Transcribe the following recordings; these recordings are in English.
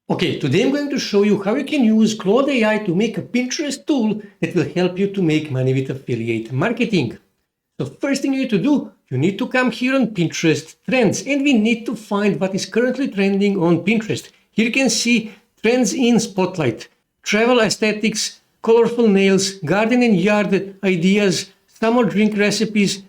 Okay, today I'm going to show you how you can use Claude AI to make a Pinterest tool that will help you to make money with affiliate marketing. So first thing you need to do, you need to come here on Pinterest trends, and we need to find what is currently trending on Pinterest. Here you can see trends in spotlight, travel aesthetics, colorful nails, garden and yard ideas, summer drink recipes,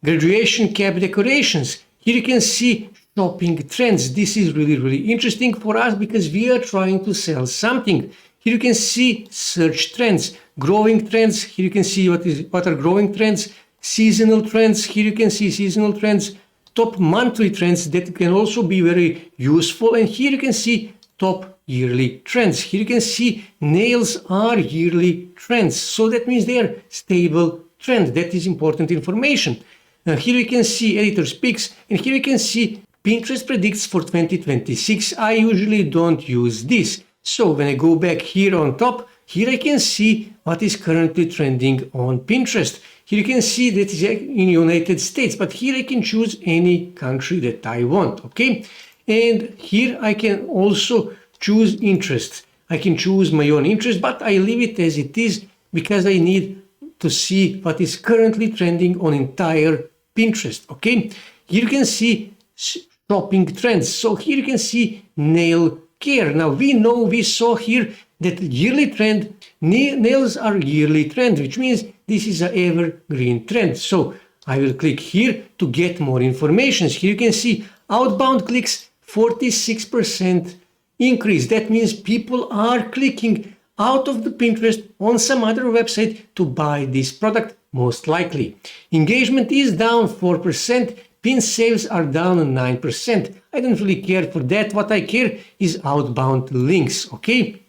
graduation cap decorations. Here you can see shopping trends. This is really interesting for us because we are trying to sell something. Here you can see search trends, growing trends. Here you can see what are growing trends, seasonal trends. Here you can see seasonal trends, top monthly trends that can also be very useful. And here you can see top yearly trends. Here you can see nails are yearly trends. So that means they are stable trends. That is important information. Here you can see editor's picks, and here you can see Pinterest predicts for 2026. I usually don't use this. So when I go back here on top, here I can see what is currently trending on Pinterest. Here you can see that is in United States, but here I can choose any country that I want, okay? And here I can also choose interests. I can choose my own interest, but I leave it as it is because I need to see what is currently trending on entire Pinterest, okay? Here you can see shopping trends. So here you can see nail care. Now we saw here that yearly trend, nails are yearly trend, which means this is an evergreen trend. So I will click here to get more information. Here you can see outbound clicks, 46% increase. That means people are clicking out of the Pinterest on some other website to buy this product, most likely. Engagement is down 4%. Pin sales are down 9%. I don't really care for that. What I care is outbound links, okay?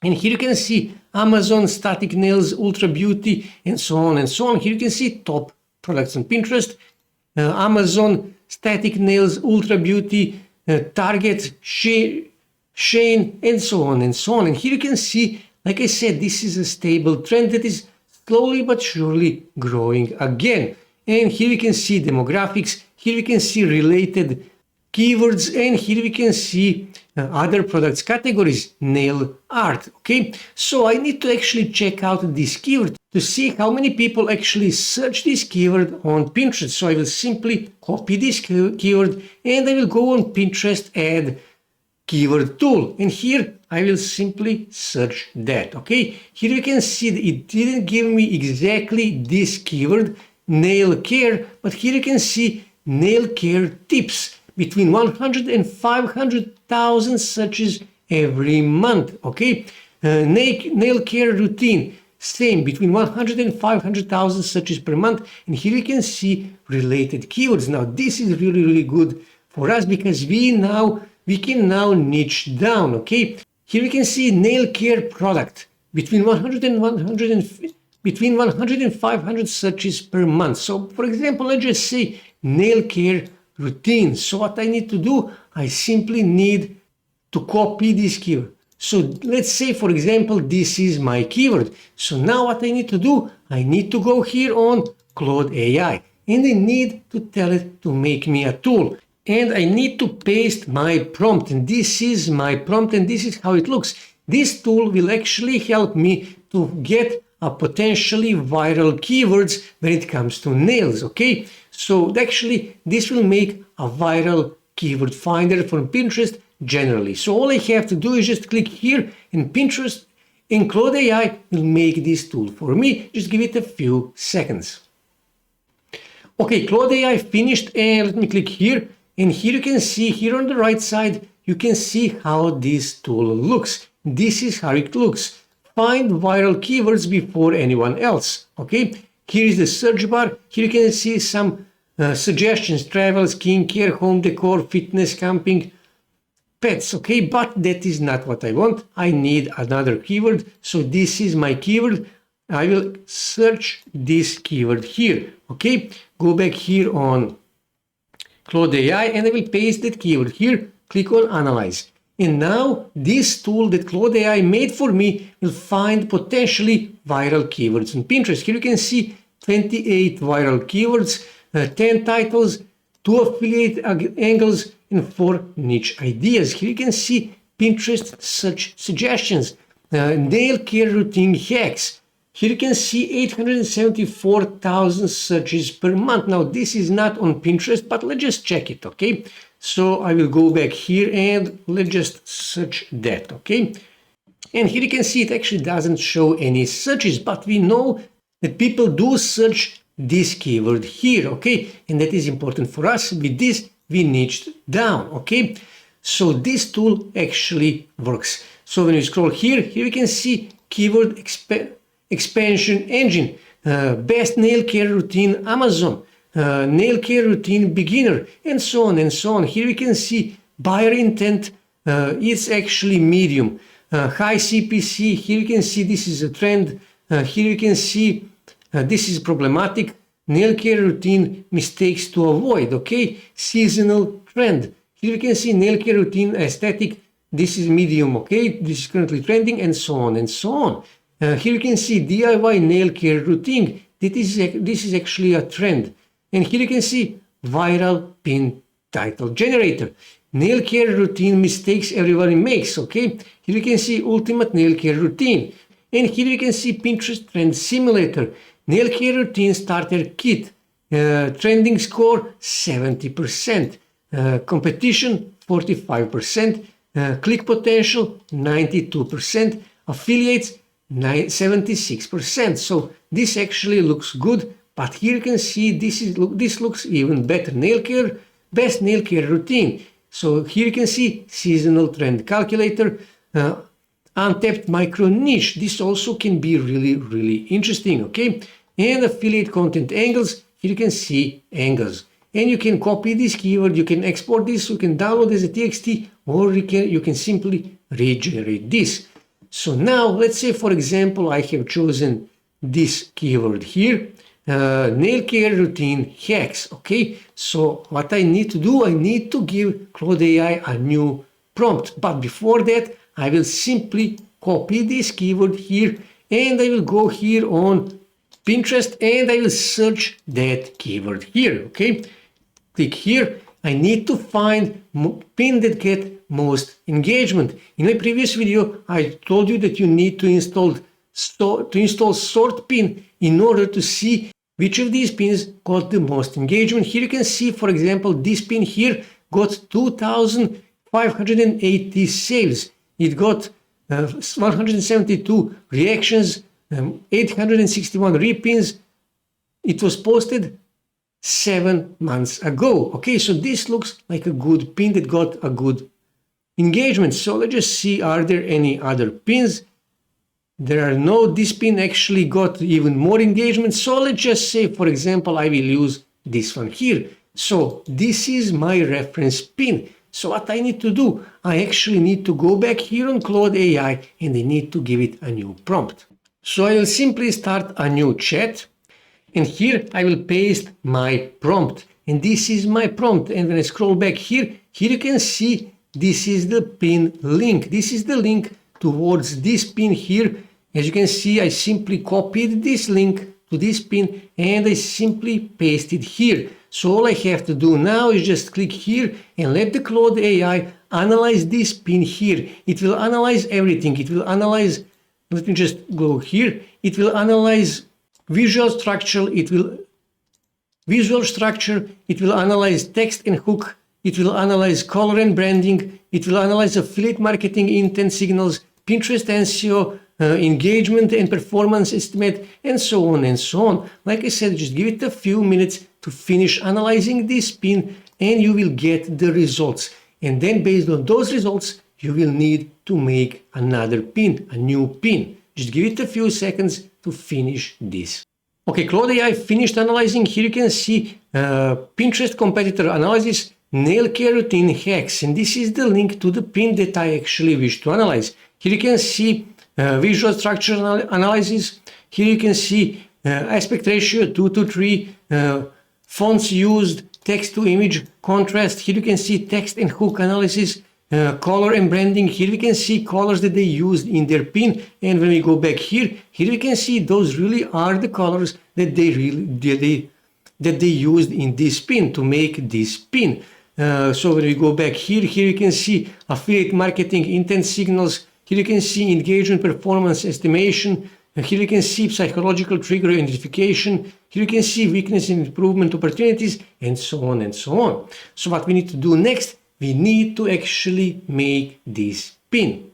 And here you can see Amazon, static nails, ultra beauty, and so on and so on. Here you can see top products on Pinterest. Amazon, static nails, ultra beauty, Target, Shane, and so on and so on. And here you can see, like I said, this is a stable trend that is slowly but surely growing again. And here we can see demographics, here we can see related keywords, and here we can see other products categories, nail art, okay? So I need to actually check out this keyword to see how many people actually search this keyword on Pinterest. So I will simply copy this keyword and I will go on Pinterest, add keyword tool, and here I will simply search that, okay? Here you can see that it didn't give me exactly this keyword, nail care, but here you can see nail care tips, between 100 and 500,000 searches every month, okay? Nail care routine, same, between 100 and 500,000 searches per month, and here you can see related keywords. Now this is really good for us because we can now niche down, okay? Here we can see nail care product, between 100 and 500 searches per month. So for example, let's just say nail care routine. So what I need to do, I simply need to copy this keyword. So let's say, for example, this is my keyword. So now what I need to do, I need to go here on Claude AI, and I need to tell it to make me a tool. And I need to paste my prompt, and this is my prompt, and this is how it looks. This tool will actually help me to get a potentially viral keywords when it comes to nails, okay? So actually this will make a viral keyword finder from Pinterest generally. So all I have to do is just click here in Pinterest, and Claude AI will make this tool for me. Just give it a few seconds. Okay, Claude AI finished, and let me click here. And here you can see, here on the right side, you can see how this tool looks. This is how it looks. Find viral keywords before anyone else, okay? Here is the search bar. Here you can see some suggestions, travel, skincare, home decor, fitness, camping, pets, okay? But that is not what I want. I need another keyword. So this is my keyword. I will search this keyword here, okay? Go back here on Claude AI, and I will paste that keyword here, click on Analyze. And now this tool that Claude AI made for me will find potentially viral keywords on Pinterest. Here you can see 28 viral keywords, 10 titles, 2 affiliate angles, and 4 niche ideas. Here you can see Pinterest search suggestions, nail care routine hacks. Here you can see 874,000 searches per month. Now this is not on Pinterest, but let's just check it, okay? So I will go back here and let's just search that, okay? And here you can see it actually doesn't show any searches, but we know that people do search this keyword here, okay? And that is important for us. With this, we niched down, okay? So this tool actually works. So when you scroll here we can see keyword expansion engine, best nail care routine Amazon, nail care routine beginner, and so on and so on. Here we can see buyer intent, it's actually medium. High CPC, here you can see this is a trend. Here you can see this is problematic. Nail care routine mistakes to avoid, okay? Seasonal trend. Here you can see nail care routine aesthetic. This is medium, okay? This is currently trending, and so on and so on. Here you can see DIY nail care routine. This is actually a trend. And here you can see viral pin title generator. Nail care routine mistakes everyone makes, okay? Here you can see ultimate nail care routine. And here you can see Pinterest trend simulator. Nail care routine starter kit. Trending score 70%. Competition 45%. Click potential 92%. Affiliates 76%. So this actually looks good, but here you can see this looks even better. Nail care, best nail care routine. So here you can see seasonal trend calculator, untapped micro niche. This also can be really interesting, okay? And affiliate content angles. Here you can see angles, and you can copy this keyword. You can export this. You can download as a TXT, or you can simply regenerate this. So now let's say, for example, I have chosen this keyword here, nail care routine hacks, okay? So what I need to do, I need to give Claude AI a new prompt. But before that, I will simply copy this keyword here, and I will go here on Pinterest, and I will search that keyword here, okay? Click here. I need to find pin that get most engagement. In my previous video, I told you that you need to install sort pin in order to see which of these pins got the most engagement. Here you can see, for example, this pin here got 2,580 saves. It got 172 reactions, 861 repins. It was posted 7 months ago. Okay, so this looks like a good pin that got a good engagement. So let's just see, are there any other pins? There are no. This pin actually got even more engagement. So let's just say, for example, I will use this one here. So this is my reference pin. So what I need to do, I actually need to go back here on Claude AI, and I need to give it a new prompt. So I will simply start a new chat, and here I will paste my prompt, and this is my prompt. And when I scroll back here you can see this is the pin link. This is the link towards this pin here. As you can see, I simply copied this link to this pin and I simply paste it here. So all I have to do now is just click here and let the Claude AI analyze this pin here. It will analyze everything. It will analyze, let me just go here. It will analyze visual structure. It will analyze text and hook. It will analyze color and branding. It will analyze affiliate marketing intent signals, Pinterest SEO, engagement and performance estimate, and so on and so on. Like I said, just give it a few minutes to finish analyzing this pin and you will get the results. And then based on those results, you will need to make another pin, a new pin. Just give it a few seconds to finish this. Okay, Claude AI finished analyzing. Here you can see Pinterest competitor analysis, nail care routine hacks, and this is the link to the pin that I actually wish to analyze. Here you can see visual structure analysis. Here you can see aspect ratio 2:3, fonts used, text to image contrast. Here you can see text and hook analysis, color and branding. Here we can see colors that they used in their pin, and when we go back here we can see those really are the colors that they used in this pin to make this pin. So when we go back here you can see affiliate marketing intent signals. Here you can see engagement performance estimation. Here you can see psychological trigger identification. Here you can see weakness and improvement opportunities, and so on and so on. So what we need to do next, we need to actually make this pin.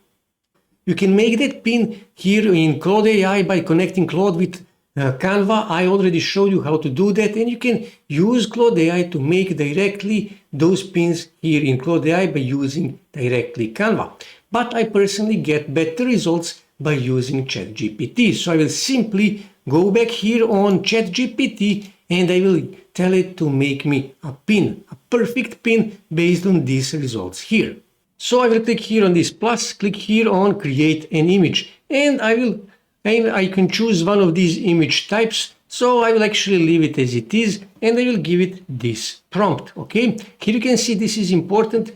You can make that pin here in Claude AI by connecting Claude with Canva. I already showed you how to do that, and you can use Claude AI to make directly those pins here in Claude AI by using directly Canva. But I personally get better results by using ChatGPT. So I will simply go back here on ChatGPT and I will tell it to make me a pin, a perfect pin based on these results here. So I will click here on this plus, click here on create an image, and I can choose one of these image types. So I will actually leave it as it is and I will give it this prompt. Okay, here you can see this is important.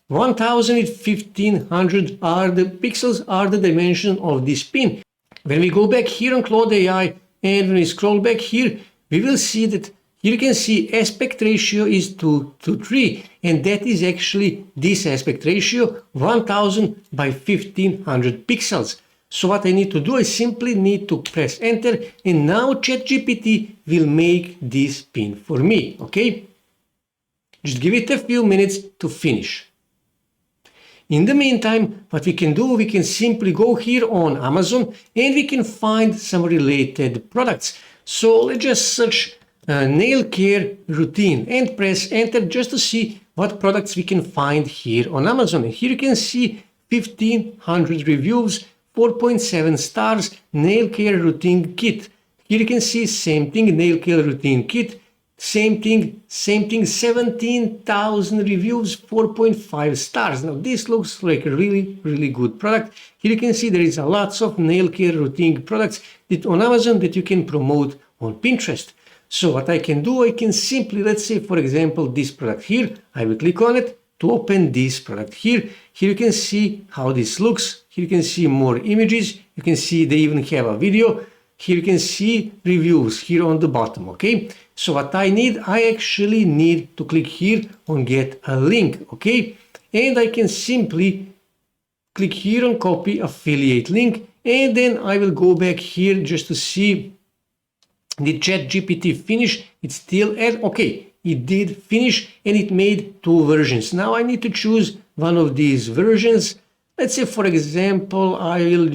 1000 and 1500 are the pixels, are the dimension of this pin. When we go back here on Claude AI and when we scroll back here, we will see that here you can see aspect ratio is 2 to 3, and that is actually this aspect ratio, 1000 by 1500 pixels. So what I need to do, I simply need to press enter, and now ChatGPT will make this pin for me. Okay, just give it a few minutes to finish. In the meantime, what we can do, we can simply go here on Amazon and we can find some related products. So let's just search nail care routine and press enter just to see what products we can find here on Amazon. And here you can see 1500 reviews, 4.7 stars, nail care routine kit. Here you can see same thing, nail care routine kit. Same thing, 17,000 reviews, 4.5 stars. Now this looks like a really good product. Here you can see there is a lots of nail care routine products that on Amazon that you can promote on Pinterest. So what I can do, I can simply, let's say for example this product here, I will click on it to open this product here. Here you can see how this looks. Here you can see more images. You can see they even have a video. Here you can see reviews here on the bottom. Okay, so what I need, I actually need to click here on get a link. Okay, and I can simply click here on copy affiliate link, and then I will go back here just to see the ChatGPT finish. It's still at okay, it did finish and it made 2 versions. Now I need to choose one of these versions. Let's say for example I will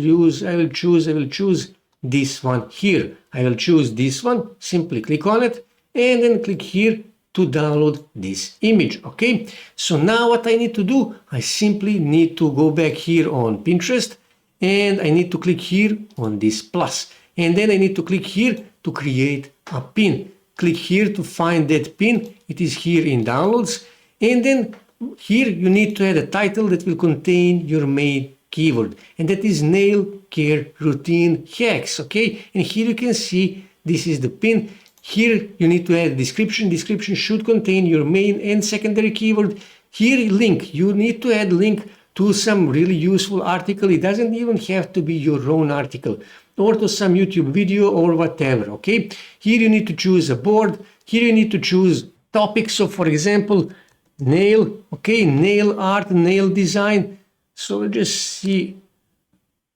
choose this one here. I will choose this one, simply click on it and then click here to download this image. Okay, so now what I need to do, I simply need to go back here on Pinterest and I need to click here on this plus, and then I need to click here to create a pin. Click here to find that pin. It is here in downloads, and then here you need to add a title that will contain your main keyword, and that is nail care routine hacks. Okay, and here you can see this is the pin. Here you need to add a description. Description should contain your main and secondary keyword. Here link, you need to add link to some really useful article. It doesn't even have to be your own article, or to some YouTube video or whatever. Okay, here you need to choose a board. Here you need to choose topics. So for example, nail, okay, nail art, nail design. So let's just see,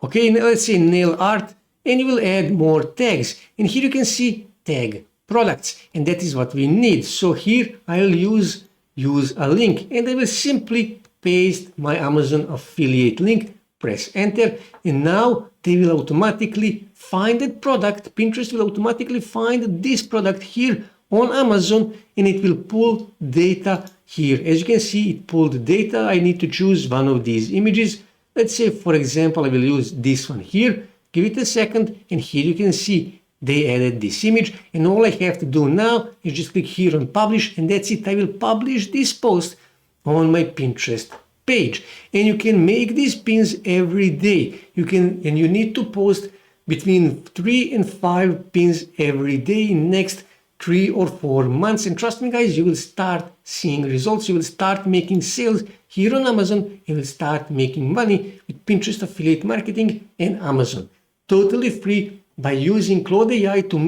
okay, now let's say nail art, and you will add more tags. And here you can see tag products, and that is what we need. So here I'll use a link, and I will simply paste my Amazon affiliate link, press enter, and now they will automatically find that product. Pinterest will automatically find this product here on Amazon, and it will pull data here. As you can see, it pulled data. I need to choose one of these images. Let's say, for example, I will use this one here. Give it a second, and here you can see they added this image, and all I have to do now is just click here on publish, and that's it. I will publish this post on my Pinterest page, and you can make these pins every day. You need to post between 3 and 5 pins every day in next 3 or 4 months, and trust me guys, you will start seeing results. You will start making sales here on Amazon. You will start making money with Pinterest affiliate marketing and Amazon, totally free, by using Claude AI to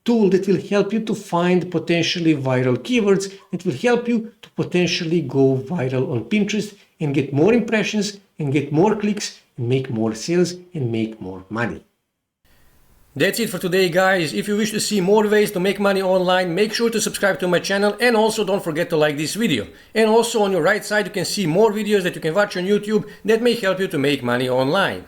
tool that will help you to find potentially viral keywords that will help you to potentially go viral on Pinterest and get more impressions and get more clicks and make more sales and make more money. That's it for today, guys. If you wish to see more ways to make money online, make sure to subscribe to my channel, and also don't forget to like this video. And also on your right side you can see more videos that you can watch on YouTube that may help you to make money online.